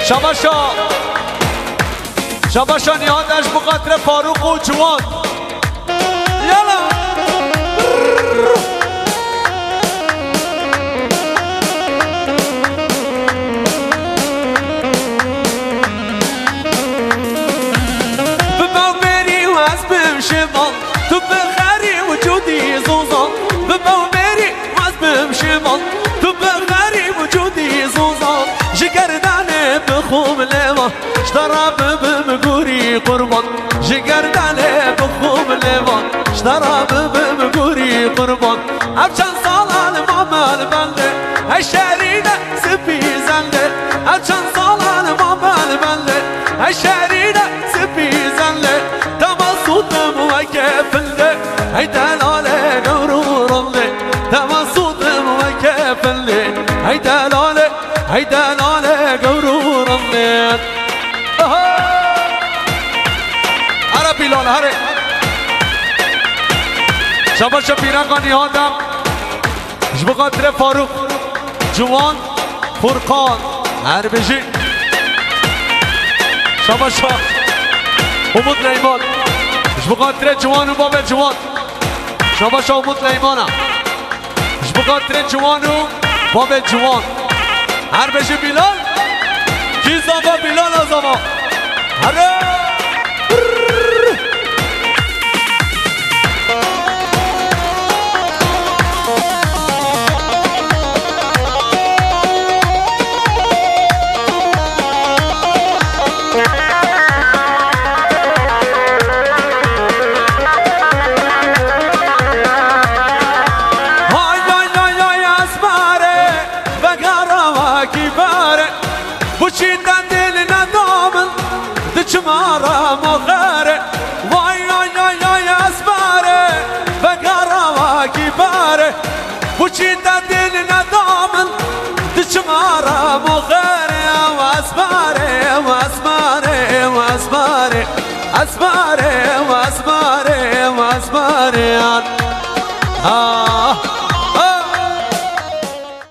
شباشا شباشا نیادش بخاطر فاروق و جوان یالا بباوری و از بمشمان تو بخری وجودی زوزان بباوری و از بمشمان تو بخری وجودی زوزان جگردانه بخوم لیوان اشترا بمگوری قربان جگردانه بخوم لیوان اشترا بمگوری قربان اب چند سالان مامال بنده ای شهرینه سپی زنده اب چند سالان مامال بنده ای شهرینه سپی زنده تماسوتم و کفنده ای دلاله نورورنده تماسوتم و کفنده ای دلاله ای دلاله نورورنده هره بیلال هره شباشا پیرقانی هادم بخاطر فاروق جوان فرقان هر بجی شباشا امود لیمان بخاطر جوان و باب جوان شباشا امود لیمانم بخاطر جوان و باب جوان هر بجی بیلال کی زابا بیلال آزاما هره چمارا مغاره وای وای وای وای اسباره بقرا واکی باره بوچی دل ندامن چمارا مغاره و اسباره و اسباره و اسباره اسباره و اسباره و اسباره